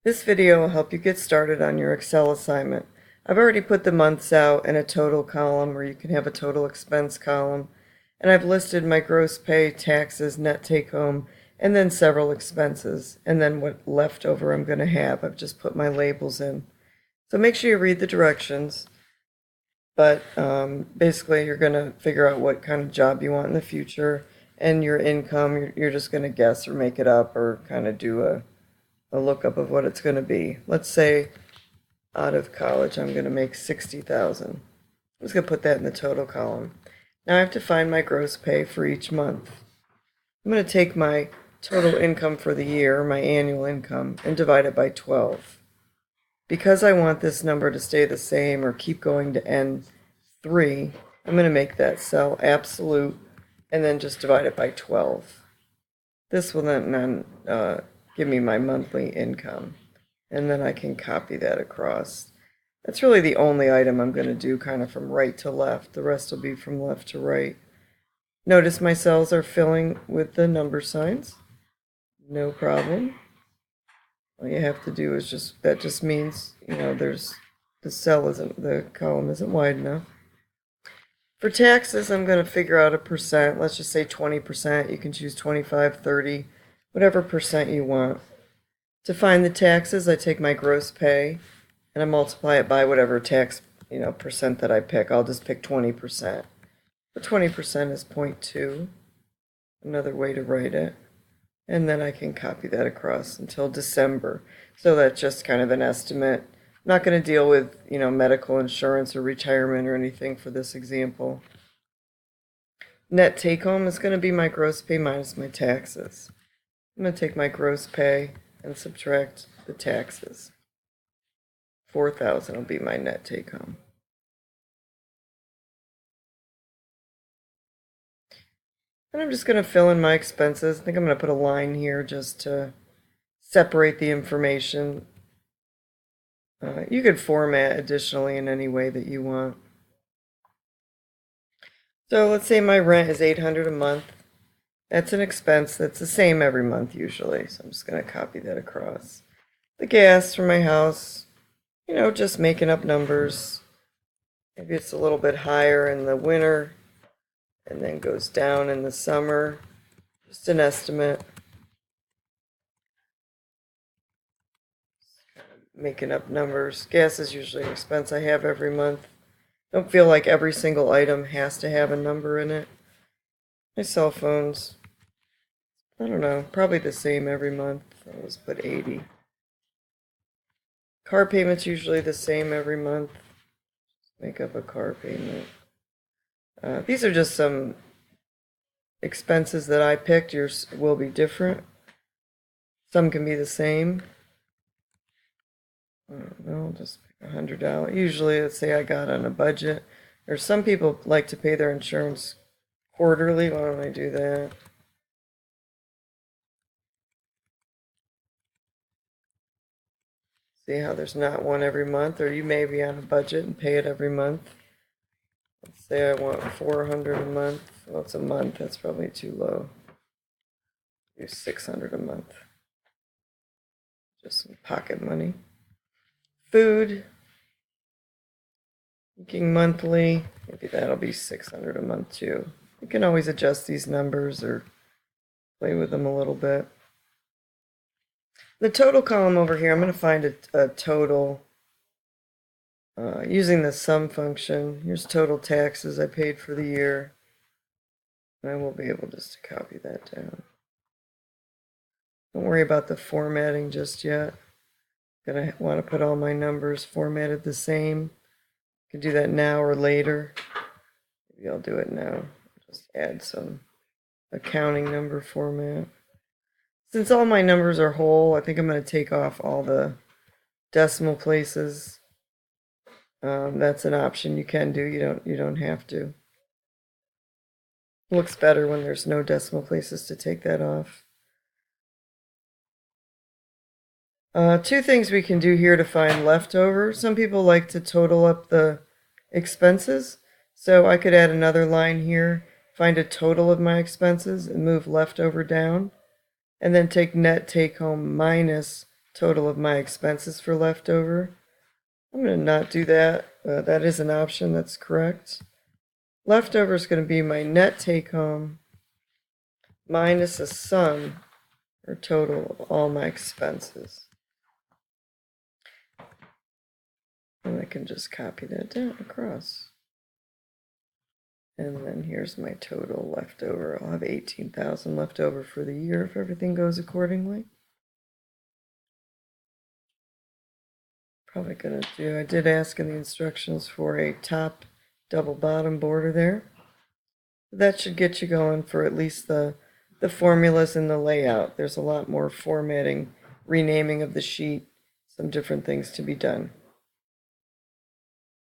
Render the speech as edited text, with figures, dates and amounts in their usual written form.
This video will help you get started on your Excel assignment. I've already put the months out in a total column where you can have a total expense column, and I've listed my gross pay, taxes, net take home, and then several expenses, and then what leftover I'm going to have. I've just put my labels in. So make sure you read the directions, but basically you're going to figure out what kind of job you want in the future, and your income, you're just going to guess or make it up or kind of do a lookup of what it's going to be. Let's say out of college I'm going to make 60,000. I'm just going to put that in the total column. Now I have to find my gross pay for each month. I'm going to take my total income for the year, my annual income, and divide it by 12. Because I want this number to stay the same or keep going to N3, I'm going to make that cell absolute and then just divide it by 12. This will then give me my monthly income, and then I can copy that across. That's really the only item I'm going to do kind of from right to left. The rest will be from left to right. Notice my cells are filling with the number signs. No problem. All you have to do is that just means, the column isn't wide enough. For taxes, I'm going to figure out a percent. Let's just say 20%. You can choose 25, 30, whatever percent you want. To find the taxes, I take my gross pay and I multiply it by whatever tax, percent that I pick. I'll just pick 20%. But 20% is 0.2, another way to write it. And then I can copy that across until December. So that's just kind of an estimate. I'm not going to deal with, medical insurance or retirement or anything for this example. Net take home is going to be my gross pay minus my taxes. I'm going to take my gross pay and subtract the taxes. 4,000 will be my net take home. And I'm just going to fill in my expenses. I think I'm going to put a line here just to separate the information. You could format additionally in any way that you want. So let's say my rent is $800 a month. That's an expense that's the same every month usually. So I'm just going to copy that across. The gas for my house, just making up numbers. Maybe it's a little bit higher in the winter and then goes down in the summer. Just an estimate. Making up numbers. Gas is usually an expense I have every month. Don't feel like every single item has to have a number in it. My cell phones, I don't know, probably the same every month. I'll just put 80. Car payment's usually the same every month. Make up a car payment. These are just some expenses that I picked. Yours will be different. Some can be the same. I don't know, just pick $100. Usually, let's say I got on a budget. Or some people like to pay their insurance quarterly. Why don't I do that? See how there's not one every month, or you may be on a budget and pay it every month. Let's say I want 400 a month. Well, it's a month. That's probably too low. Do 600 a month. Just some pocket money. Food. Thinking monthly. Maybe that'll be 600 a month too. You can always adjust these numbers or play with them a little bit. The total column over here, I'm going to find a total using the sum function. Here's total taxes I paid for the year. And I will be able just to copy that down. Don't worry about the formatting just yet. Gonna want to put all my numbers formatted the same. I can do that now or later. Maybe I'll do it now. Just add some accounting number format. Since all my numbers are whole, I think I'm going to take off all the decimal places. That's an option you can do. You don't have to. It looks better when there's no decimal places to take that off. Two things we can do here to find leftover. Some people like to total up the expenses. So I could add another line here, find a total of my expenses and move leftover down. And then take net take home minus total of my expenses for leftover. I'm going to not do that. That is an option, that's correct. Leftover is going to be my net take home minus a sum or total of all my expenses. And I can just copy that down across. And then here's my total left over. I'll have 18,000 left over for the year if everything goes accordingly. Probably gonna do, I did ask in the instructions for a top double bottom border there. That should get you going for at least the formulas and the layout. There's a lot more formatting, renaming of the sheet, some different things to be done.